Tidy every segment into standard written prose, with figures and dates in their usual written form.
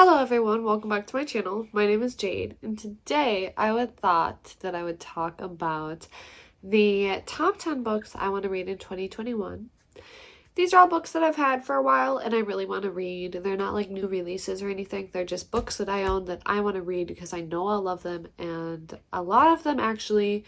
Hello everyone, welcome back to my channel. My name is Jade, and today I thought that I would talk about the top 10 books I want to read in 2021. These are all books that I've had for a while and I really want to read. They're not like new releases or anything. They're just books that I own that I want to read because I know I'll love them, and a lot of them actually.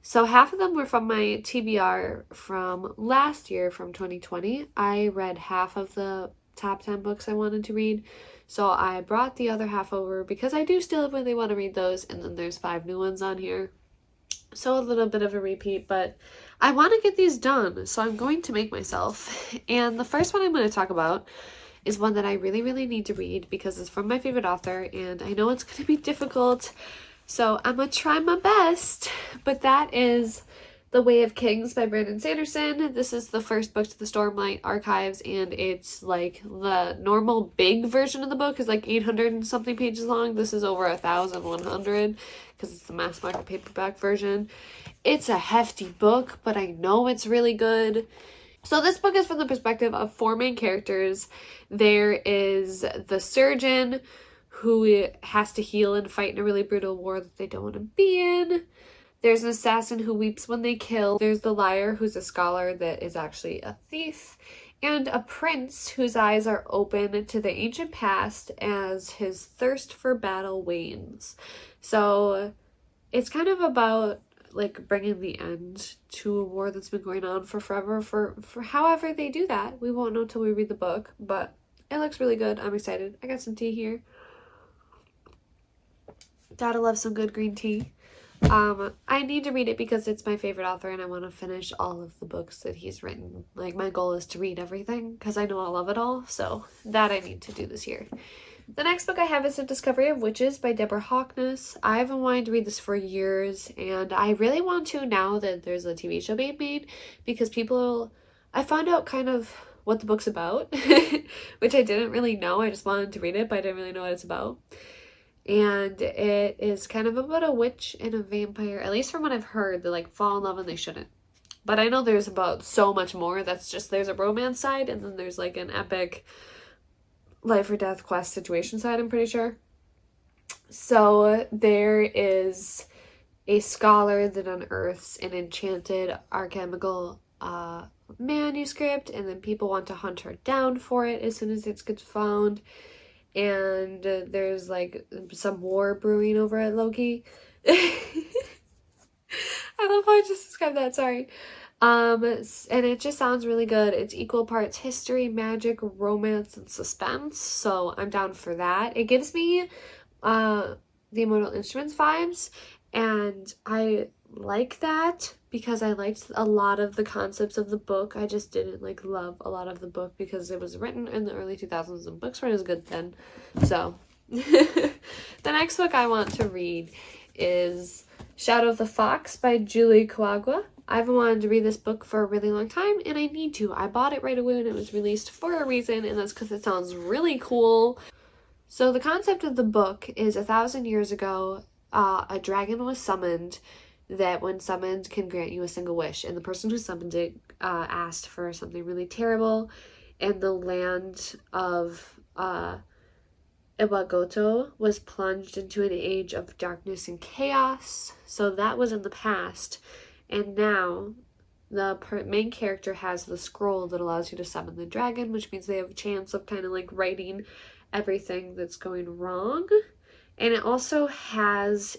So half of them were from my TBR from last year, from 2020. I read half of the top 10 books I wanted to read. So I brought the other half over because I do still really want to read those, and then there's 5 new ones on here. So a little bit of a repeat, but I want to get these done, so I'm going to make myself. And the first one I'm going to talk about is one that I really need to read because it's from my favorite author, and I know it's going to be difficult, so I'm going to try my best. But that is The Way of Kings by Brandon Sanderson. This is the first book to the Stormlight Archives, and it's like the normal big version of the book is like 800 and something pages long. This is over 1,100 because it's the mass market paperback version. It's a hefty book, but I know it's really good. So this book is from the perspective of 4 main characters. There is the surgeon who has to heal and fight in a really brutal war that they don't want to be in. There's an assassin who weeps when they kill. There's the liar who's a scholar that is actually a thief. And a prince whose eyes are open to the ancient past as his thirst for battle wanes. So it's kind of about like bringing the end to a war that's been going on for forever, for however they do that. We won't know till we read the book, but it looks really good. I'm excited. I got some tea here. Gotta love some good green tea. I need to read it because it's my favorite author and I want to finish all of the books that he's written. Like, my goal is to read everything because I know I'll love it all, so that I need to do this year. The next book I have is The Discovery of Witches by Deborah Hawkness. I have been wanting to read this for years, and I really want to now that there's a TV show being made, because I found out kind of what the book's about, which I didn't really know. I just wanted to read it, but I didn't really know what it's about. And it is kind of about a witch and a vampire, at least from what I've heard. They like fall in love and they shouldn't. But I know there's about so much more. That's just, there's a romance side, and then there's like an epic life or death quest situation side, I'm pretty sure. So there is a scholar that unearths an enchanted alchemical manuscript, and then people want to hunt her down for it as soon as it gets found. And there's like some war brewing over at Loki. I love how I just described that, sorry. And it just sounds really good. It's equal parts history, magic, romance, and suspense, so I'm down for that. It gives me the Immortal Instruments vibes, and I like that because I liked a lot of the concepts of the book. I just didn't like love a lot of the book because it was written in the early 2000s and books weren't as good then. So the next book I want to read is Shadow of the Fox by Julie Coagua. I've wanted to read this book for a really long time, and I need to. I bought it right away when it was released for a reason, and that's because it sounds really cool. So the concept of the book is 1,000 years ago, a dragon was summoned that when summoned can grant you a single wish, and the person who summoned it asked for something really terrible, and the land of Iwagoto was plunged into an age of darkness and chaos. So that was in the past, and now the main character has the scroll that allows you to summon the dragon, which means they have a chance of kind of like righting everything that's going wrong. And it also has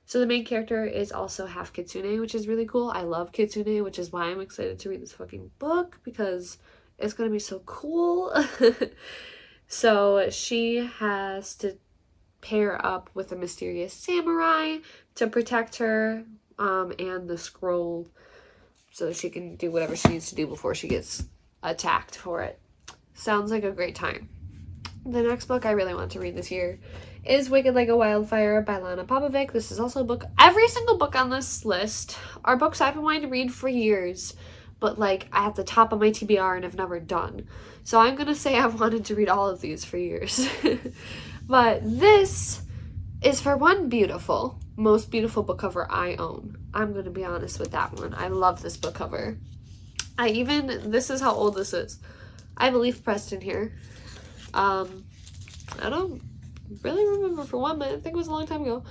so the main character is also half kitsune, which is really cool. I love kitsune, which is why I'm excited to read this fucking book, because it's gonna be so cool. So she has to pair up with a mysterious samurai to protect her and the scroll, so that she can do whatever she needs to do before she gets attacked for it. Sounds like a great time. The next book I really want to read this year is Wicked Like a Wildfire by Lana Popovic. This is also a book. Every single book on this list are books I've been wanting to read for years, but like at the top of my TBR and have never done. So I'm gonna say I've wanted to read all of these for years. But this is, for one, beautiful. Most beautiful book cover I own. I'm gonna be honest with that one. I love this book cover. This is how old this is. I have a leaf pressed in here. I don't really remember for one, but I think it was a long time ago.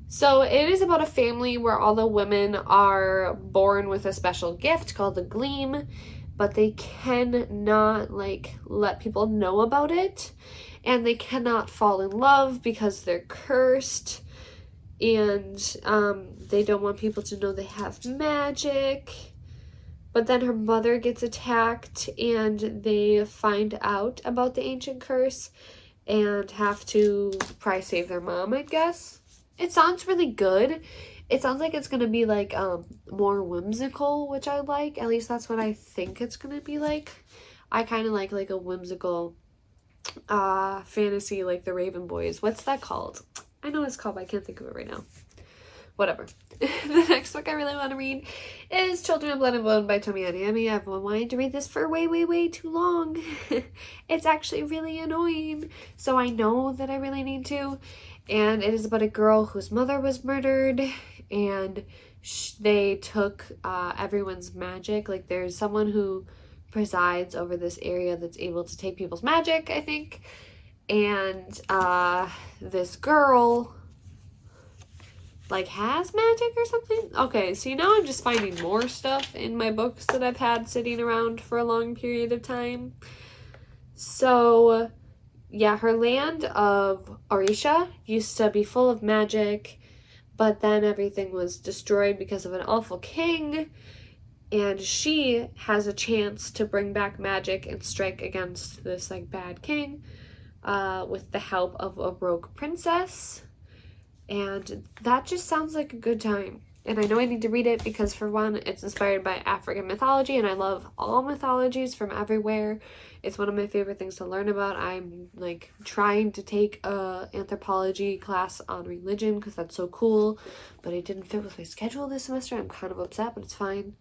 So it is about a family where all the women are born with a special gift called the gleam, but they cannot like let people know about it, and they cannot fall in love because they're cursed, and they don't want people to know they have magic. But then her mother gets attacked, and they find out about the ancient curse and have to probably save their mom, I guess. It sounds really good. It sounds like it's gonna be like more whimsical, which I like. At least that's what I think it's gonna be like. I kind of like a whimsical fantasy, like the Raven Boys. What's that called? I know what it's called, but I can't think of it right now. Whatever. The next book I really want to read is Children of Blood and Bone by Tomi Adeyemi. I've been wanting to read this for way too long. It's actually really annoying, so I know that I really need to. And it is about a girl whose mother was murdered, and they took everyone's magic. Like, there's someone who presides over this area that's able to take people's magic, I think. And this girl like has magic or something. Okay, so now I'm just finding more stuff in my books that I've had sitting around for a long period of time. So yeah, her land of Orisha used to be full of magic, but then everything was destroyed because of an awful king, and she has a chance to bring back magic and strike against this like bad king with the help of a rogue princess. And that just sounds like a good time. And I know I need to read it because, for one, it's inspired by African mythology, and I love all mythologies from everywhere. It's one of my favorite things to learn about. I'm like trying to take a anthropology class on religion because that's so cool, but it didn't fit with my schedule this semester. I'm kind of upset, but it's fine.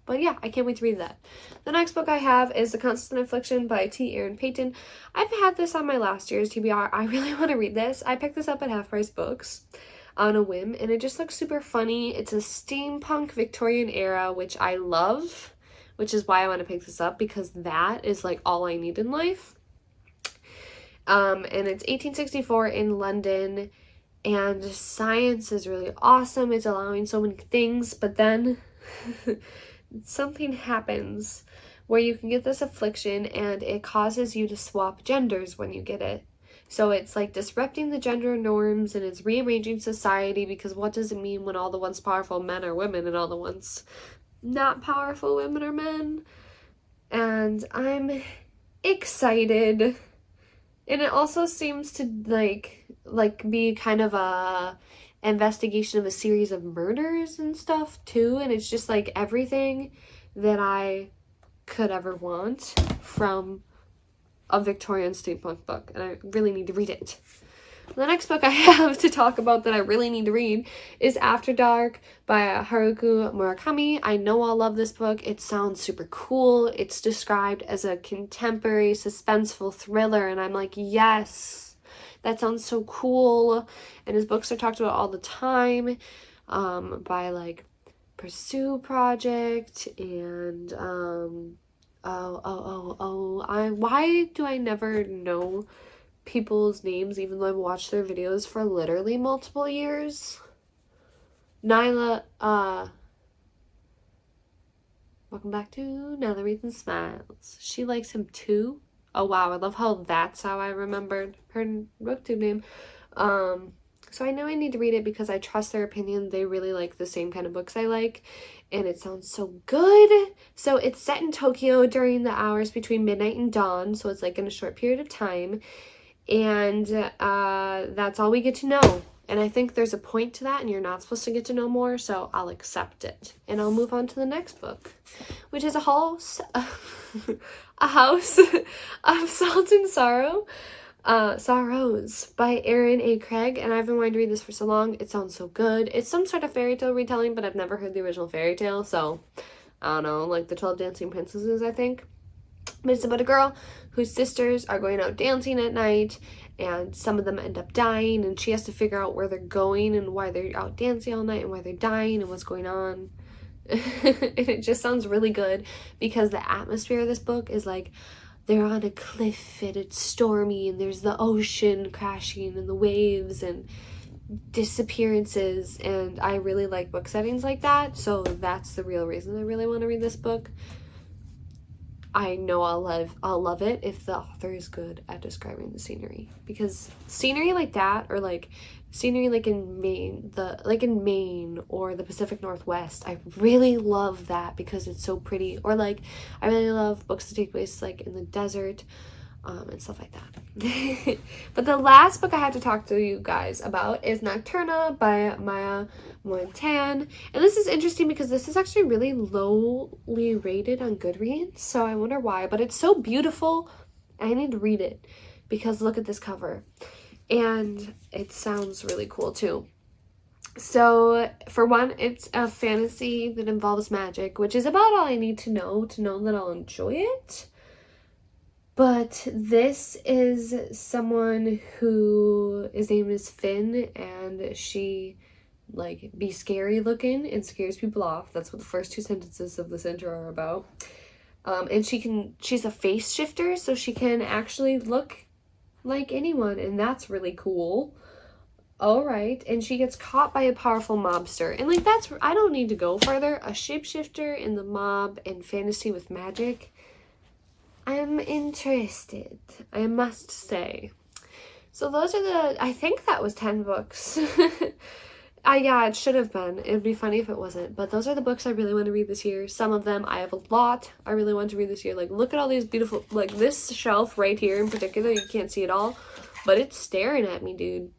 But yeah, I can't wait to read that. The next book I have is The Constant Affliction by T. Aaron Payton. I've had this on my last year's TBR. I really want to read this. I picked this up at Half Price Books on a whim, and it just looks super funny. It's a steampunk Victorian era, which I love, which is why I want to pick this up, because that is like all I need in life. And it's 1864 in London, and science is really awesome. It's allowing so many things, but then something happens where you can get this affliction, and it causes you to swap genders when you get it. So it's like disrupting the gender norms, and it's rearranging society, because what does it mean when all the once powerful men are women and all the once not powerful women are men? And I'm excited. And it also seems to like be kind of a investigation of a series of murders and stuff too, and it's just like everything that I could ever want from a Victorian steampunk book, and I really need to read it. The next book I have to talk about that I really need to read is After Dark by Haruki Murakami. I know I'll love this book. It sounds super cool. It's described as a contemporary suspenseful thriller, and I'm like, yes, that sounds so cool. And his books are talked about all the time by like Pursue Project and why do I never know people's names even though I've watched their videos for literally multiple years? Nyla, welcome back to Nyla Reads and Smiles. She likes him too. Oh wow, I love how that's how I remembered her booktube name. So I know I need to read it because I trust their opinion. They really like the same kind of books I like, and it sounds so good. So it's set in Tokyo during the hours between midnight and dawn, so it's like in a short period of time, and that's all we get to know. And I think there's a point to that, and you're not supposed to get to know more, so I'll accept it. And I'll move on to the next book, which is A House of Salt and Sorrows by Erin A. Craig. And I've been wanting to read this for so long. It sounds so good. It's some sort of fairy tale retelling, but I've never heard the original fairy tale, so I don't know, like the 12 Dancing Princesses, I think. But it's about a girl whose sisters are going out dancing at night, and some of them end up dying, and she has to figure out where they're going and why they're out dancing all night and why they're dying and what's going on. And it just sounds really good because the atmosphere of this book is like they're on a cliff and it's stormy and there's the ocean crashing and the waves and disappearances, and I really like book settings like that, so that's the real reason I really want to read this book. I know I'll love it if the author is good at describing the scenery, because scenery like that, or like scenery like in Maine or the Pacific Northwest, I really love that because it's so pretty. Or like I really love books that take place like in the desert, and stuff like that. But the last book I had to talk to you guys about is Nocturna by Maya Montaigne. And this is interesting because this is actually really lowly rated on Goodreads, so I wonder why. But it's so beautiful. I need to read it because look at this cover. And it sounds really cool too. So for one, it's a fantasy that involves magic, which is about all I need to know that I'll enjoy it. But this is someone who is named as Finn, and she like be scary looking and scares people off. That's what the first 2 sentences of this intro are about. And she's a face shifter, so she can actually look like anyone, and that's really cool. All right, and she gets caught by a powerful mobster, and like I don't need to go further. A shapeshifter in the mob and fantasy with magic. I'm interested, I must say. So those are I think that was 10 books. Yeah, it should have been. It'd be funny if it wasn't. But those are the books I really want to read this year. Some of them, I have a lot I really want to read this year. Like, look at all these beautiful, like this shelf right here in particular. You can't see it all, but it's staring at me, dude.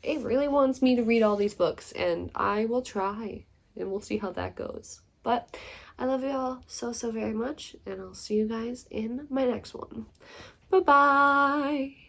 It really wants me to read all these books, and I will try, and we'll see how that goes. But I love you all so very much, and I'll see you guys in my next one. Bye-bye!